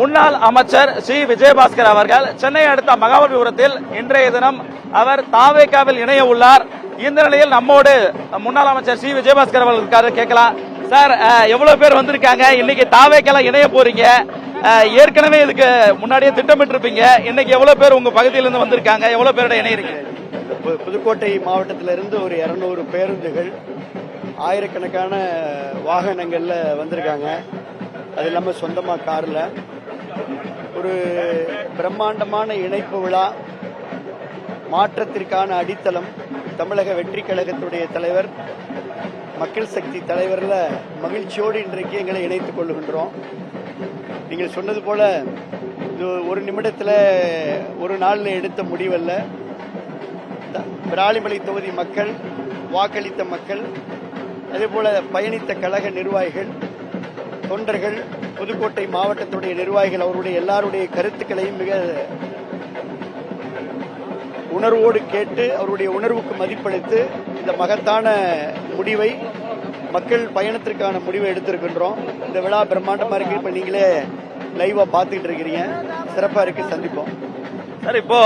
முன்னாள் அமைச்சர் ஸ்ரீ விஜயபாஸ்கர் அவர்கள் சென்னை அடுத்த மகாபலிபுரத்தில் இன்றைய தினம் அவர் தாவேகாவில் இணைய உள்ளார். இந்த நிலையில் நம்மோடு முன்னாள் அமைச்சர் ஸ்ரீ விஜயபாஸ்கர் அவர்கள் இருக்காரு, கேட்கலாம். சார், எவ்வளவு பேர் வந்திருக்காங்க? இன்னைக்கு தாவேகால இணைய போறீங்க. ஏற்கனவே இதுக்கு முன்னாடியே திட்டமிட்டு இருப்பீங்க. இன்னைக்கு எவ்வளவு பேர் உங்க பகுதியிலிருந்து வந்திருக்காங்க? எவ்வளவு பேரோட இணையறீங்க? புதுக்கோட்டை மாவட்டத்திலிருந்து ஒரு 200 பேருந்துகள், ஆயிரக்கணக்கான வாகனங்கள்ல வந்திருக்காங்க. அது இல்லாம சொந்தமா கார்ல ஒரு பிரம்மாண்டமான இணைப்பு விழா, மாற்றத்திற்கான அடித்தளம். தமிழக வெற்றி கழகத்துடைய தலைவர், மக்கள் சக்தி தலைவர்ல மகிழ்ச்சியோடு இன்றைக்கு எங்களை இணைத்துக் கொள்ளுகின்றோம். நீங்கள் சொன்னது போல இது ஒரு நிமிடத்தில் ஒரு நாளில் எடுத்த முடிவல்ல. விராலிமலை தொகுதி மக்கள், வாக்களித்த மக்கள், அதே போல பயணித்த கழக நிர்வாகிகள், தொண்டர்கள், புதுக்கோட்டை மாவட்டத்துடைய நிர்வாகிகள், அவருடைய எல்லாருடைய கருத்துக்களையும் மிக உணர்வோடு கேட்டு அவருடைய உணர்வுக்கு மதிப்பளித்து இந்த மகத்தான முடிவை, மக்கள் பயணத்திற்கான முடிவை எடுத்திருக்கின்றோம். இந்த விழா பிரம்மாண்டமா இருக்கு. இப்ப நீங்களே லைவா பாத்துக்கிட்டு இருக்கிறீங்க. சிறப்பா இருக்கு. சந்திப்போம். சார், இப்போ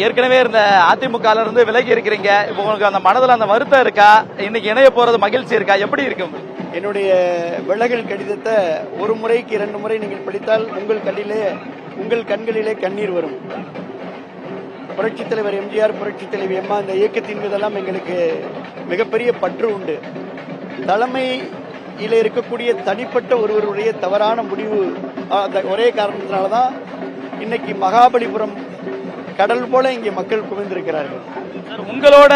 ஏற்கனவே இருந்த அதிமுக இருந்து விலகி இருக்கிறீங்க. இப்போ உங்களுக்கு அந்த மனதில் அந்த வருத்தம் இருக்கா? இன்னைக்கு இணைய போறது மகிழ்ச்சி இருக்கா? எப்படி இருக்கும்? என்னுடைய விலகல் கடிதத்தை ஒரு முறைக்கு 2 முறை நீங்கள் படித்தால் உங்கள் கண்களிலே கண்ணீர் வரும். புரட்சித் தலைவர் எம்ஜிஆர், புரட்சித் தலைவி அம்மா, இந்த இயக்கத்தின் மீதெல்லாம் எங்களுக்கு மிகப்பெரிய பற்று உண்டு. தலைமையில இருக்கக்கூடிய தனிப்பட்ட ஒருவருடைய தவறான முடிவு, அந்த ஒரே காரணத்தினாலதான் இன்னைக்கு மகாபலிபுரம் கடல் போல இங்கே மக்கள் குவிந்திருக்கிறார்கள். உங்களோட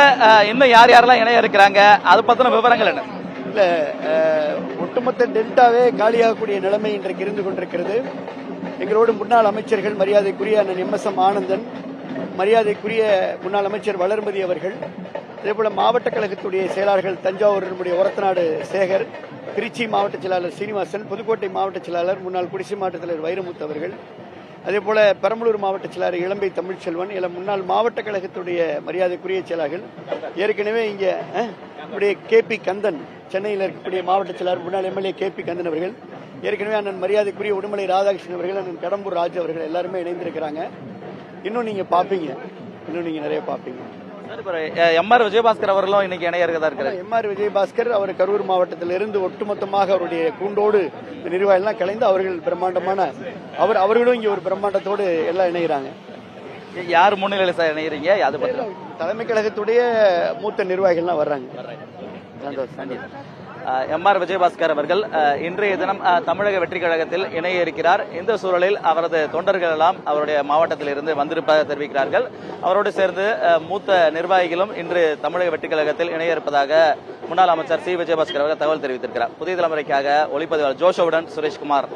இன்னும் யார் யாரெல்லாம் இணைய இருக்கிறாங்க? அது பத்தின விவரங்கள் என்ன? இல்ல, ஒட்டுமொத்த டெல்டாவே காலியாகக்கூடிய நிலைமை இன்றைக்கு இருந்து கொண்டிருக்கிறது. எங்களோடு முன்னாள் அமைச்சர்கள், மரியாதைக்குரிய அண்ணன் எம்.எஸ்.எம். ஆனந்தன், மரியாதைக்குரிய முன்னாள் அமைச்சர் வளர்மதி அவர்கள், அதேபோல மாவட்ட கழகத்துடைய செயலாளர்கள் தஞ்சாவூர் நம்முடைய ஒரத்தநாடு சேகர், திருச்சி மாவட்ட செயலாளர் சீனிவாசன், புதுக்கோட்டை மாவட்ட செயலாளர் முன்னாள் குடிசை மாவட்ட தலைவர் வைரமுத்து அவர்கள், அதேபோல பெரம்பலூர் மாவட்ட செயலாளர் இளம்பை தமிழ்ச்செல்வன், முன்னாள் மாவட்ட கழகத்துடைய மரியாதைக்குரிய செயலாளர்கள், ஏற்கனவே இங்க கே.பி. கந்தன், சென்னையில் இருக்கக்கூடிய மாவட்ட செயலாளர் முன்னாள் எம்எல்ஏ கே.பி. கந்தன் அவர்கள், ஏற்கனவே அண்ணன் மரியாதைக்குரிய உடுமலை ராதாகிருஷ்ணன் அவர்கள், அண்ணன் கடம்பூர் ராஜு அவர்கள் எல்லாருமே இணைந்திருக்கிறாங்க. இன்னும் நீங்க பாப்பீங்க, இன்னும் நீங்க நிறைய பாப்பீங்க. எம்.ஆர். விஜயபாஸ்கர் அவர்களும் இன்னைக்கு இணைய இருக்கிறார். எம்.ஆர். விஜயபாஸ்கர் அவர் கரூர் மாவட்டத்திலிருந்து ஒட்டுமொத்தமாக அவருடைய கூண்டோடு நிர்வாகிகள் கலைந்து அவர்கள் பிரம்மாண்டமான அவர்களும் இங்க ஒரு பிரம்மாண்டத்தோடு எல்லாம் இணைகிறாங்க. யார் முன்னிலையில் சார் இணைகிறீங்க? அது பத்தி தலைமை கழகத்துடைய மூத்த நிர்வாகிகள்லாம் வர்றாங்க. எம்.ஆர். விஜயபாஸ்கர் அவர்கள் இன்றைய தினம் தமிழக வெற்றி கழகத்தில் இணைய இருக்கிறார். இந்த சூழலில் அவரது தொண்டர்கள் எல்லாம் அவருடைய மாவட்டத்தில் இருந்து வந்திருப்பதாக தெரிவிக்கிறார்கள். அவரோடு சேர்ந்து மூத்த நிர்வாகிகளும் இன்று தமிழக வெற்றி கழகத்தில் இணைய இருப்பதாக முன்னாள் அமைச்சர் சி விஜயபாஸ்கர் அவர்கள் தகவல் தெரிவித்திருக்கிறார். புதிய தலைமுறைக்காக ஒளிப்பதிவாளர் ஜோஷோவுடன் சுரேஷ்குமார்.